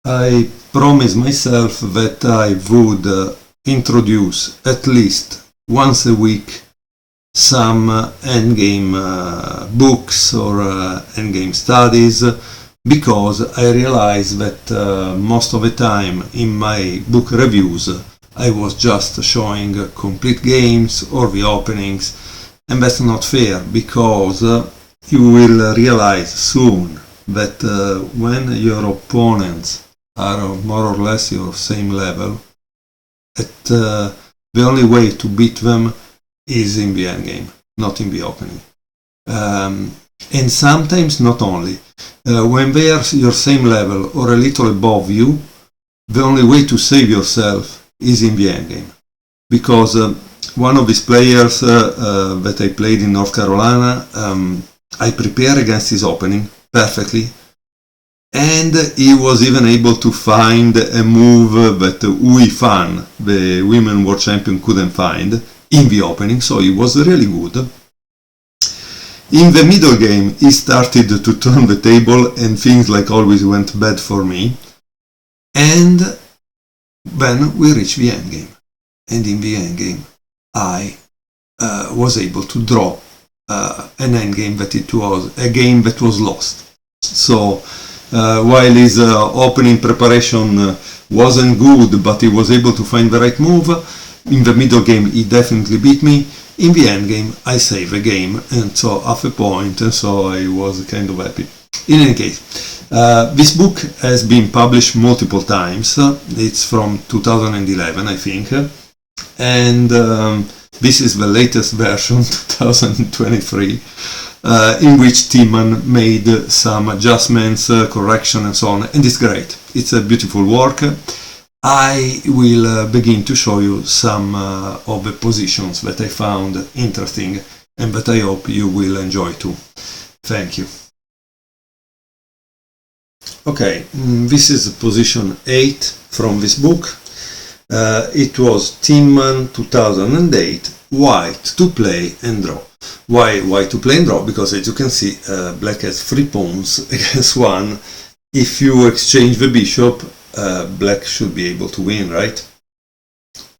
I promised myself that I would introduce at least once a week some endgame books or endgame studies, because I realized that most of the time in my book reviews I was just showing complete games or the openings, and that's not fair, because you will realize soon that when your opponents are more or less your same level, the only way to beat them is in the endgame, not in the opening. And sometimes not only. When they are your same level or a little above you, the only way to save yourself is in the endgame. Because one of these players that I played in North Carolina, I prepared against his opening perfectly, and he was even able to find a move that Ui Fan, the Women World Champion, couldn't find in the opening, so he was really good. In the middle game, he started to turn the table, and things like always went bad for me. And then we reached the endgame. And in the endgame, I was able to draw an endgame that it was a game that was lost. So while his opening preparation wasn't good, but he was able to find the right move, in the middle game he definitely beat me. In the end game I saved the game, and so half a point, and so I was kind of happy. In any case, this book has been published multiple times. It's from 2011, I think, and this is the latest version, 2023, in which Timman made some adjustments, correction and so on, and it's great. It's a beautiful work. I will begin to show you some of the positions that I found interesting and that I hope you will enjoy too. Thank you. Okay, this is position 8 from this book. It was Timman 2008, white to play and draw. Why white to play and draw? Because as you can see, black has 3 pawns against 1. If you exchange the bishop, black should be able to win, right?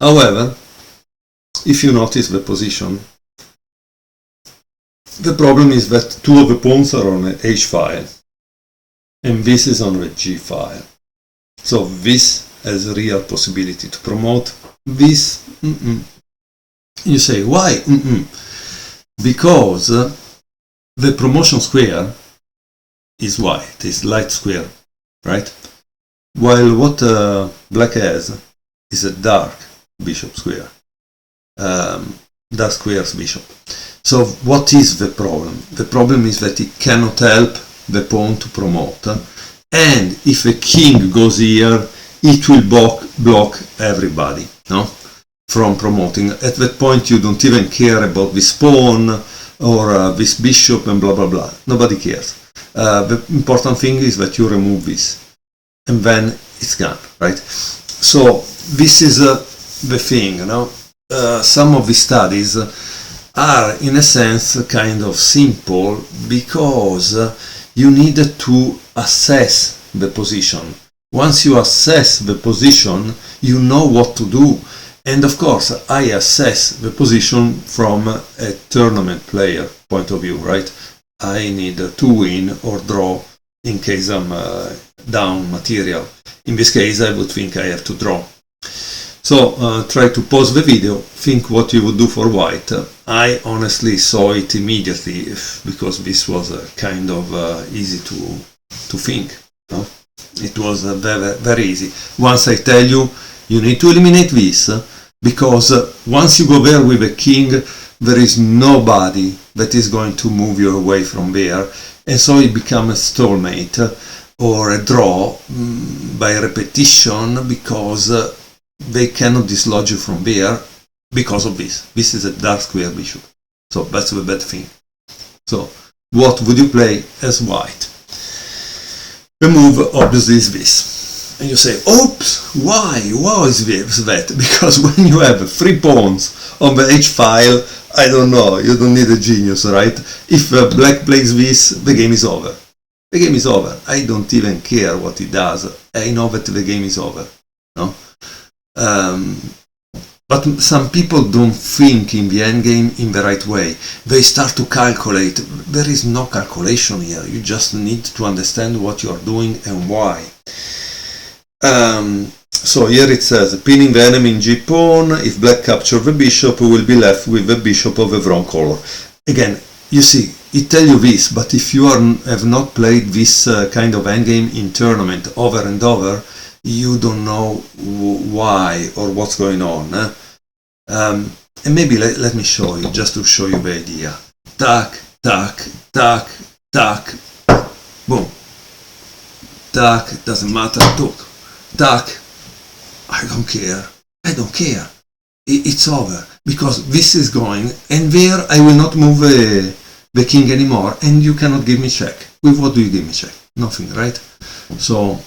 However, if you notice the position, the problem is that 2 of the pawns are on the H file and this is on the G file. So this has a real possibility to promote. This, you say, why? Because the promotion square is white, is light square, right? While what black has is a dark bishop square, dark squares bishop. So what is the problem? The problem is that it cannot help the pawn to promote, and if a king goes here, it will block everybody, no, from promoting. At that point you don't even care about this pawn or this bishop and blah blah blah. Nobody cares. The important thing is that you remove this, and then it's gone, right? So this is the thing, you know. Some of the studies are in a sense kind of simple because you need to assess the position. Once you assess the position, you know what to do. And of course, I assess the position from a tournament player point of view, right? I need to win or draw in case I'm down material. In this case, I would think I have to draw. So try to pause the video, think what you would do for white. I honestly saw it immediately because this was kind of easy to think. No? It was very, very easy. Once I tell you, you need to eliminate this, because once you go there with a king, there is nobody that is going to move you away from there, and so it becomes a stalemate or a draw by repetition, because they cannot dislodge you from there because of this. This is a dark square bishop, so that's the bad thing. So what would you play as white? The move obviously is this, and you say, oops, why is that? Because when you have 3 pawns on the H file, I don't know, you don't need a genius, right? If black plays this, the game is over. the game is over. I don't even care what he does. I know that the game is over. No? But some people don't think in the end game in the right way. They start to calculate. There is no calculation here. You just need to understand what you are doing and why. So here it says, pinning the enemy in g-pawn. If black captures the bishop, we will be left with the bishop of the wrong color. Again, you see, it tells you this, but if you have not played this kind of endgame in tournament over and over, you don't know why or what's going on. And maybe let me show you, just to show you the idea. Tack, tack, tack, tack, boom. Tack, doesn't matter, tack. I don't care. It's over, because this is going, and there I will not move the king anymore, and you cannot give me check. With what do you give me check? Nothing, right? So,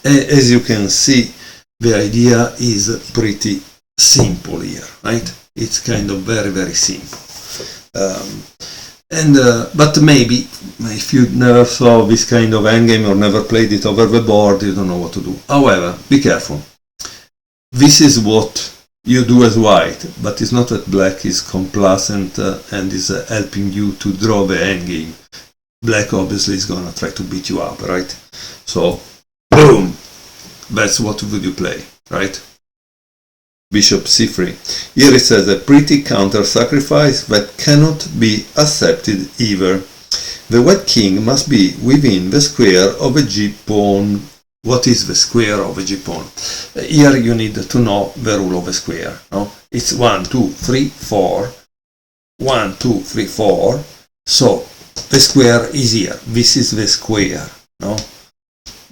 as you can see, the idea is pretty simple here, right? It's kind of very, very simple. But maybe, if you never saw this kind of endgame or never played it over the board, you don't know what to do. However, be careful. This is what you do as white, but it's not that black is complacent and is helping you to draw the endgame. Black obviously is gonna try to beat you up, right? So, boom! That's what would you play, right? Bishop c3. Here it says a pretty counter sacrifice that cannot be accepted either. The white king must be within the square of a g-pawn. What is the square of a g-pawn? Here you need to know the rule of a square. No? It's 1, 2, 3, 4. 1, 2, 3, 4. So the square is here. This is the square. No?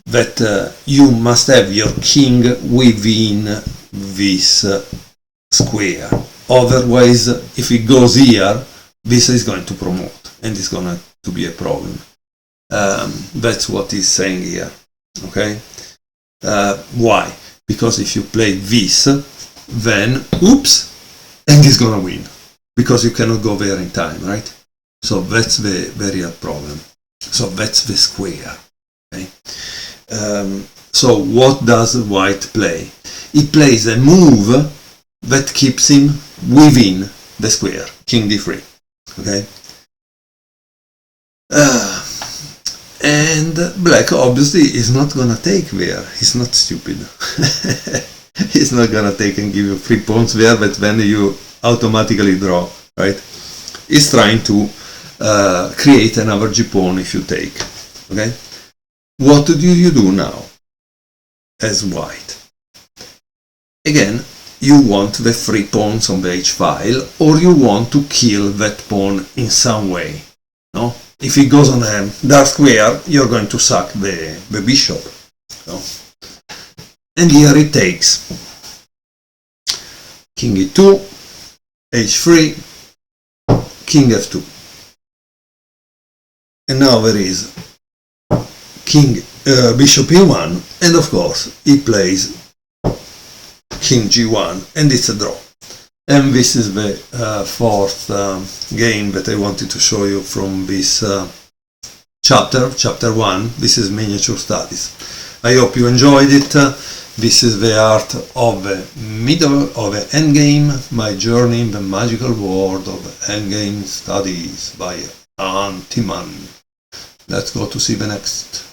That you must have your king within this square. Otherwise, if it goes here, this is going to promote, and it's going to be a problem. That's what he's saying here. Okay? Why? Because if you play this, then oops, and he's gonna win, because you cannot go there in time, right? So that's the real problem. So that's the square. Okay? So what does white play? He plays a move that keeps him within the square, king d3. Okay? And black obviously is not gonna take there. He's not stupid. He's not gonna take and give you 3 pawns there, but then you automatically draw, right? He's trying to create another g-pawn if you take. Okay? What do you do now as white? Again, you want the 3 pawns on the h-file, or you want to kill that pawn in some way. No? If it goes on a dark square, you're going to sack the bishop. No? And here it takes king e2, h3, king f2. And now there is bishop e1, and of course he plays king g1, and it's a draw. And this is the fourth game that I wanted to show you from this chapter 1. This is miniature studies. I hope you enjoyed it. This is the art of the middle of the endgame, my journey in the magical world of endgame studies by Jan Timman. Let's go to see the next.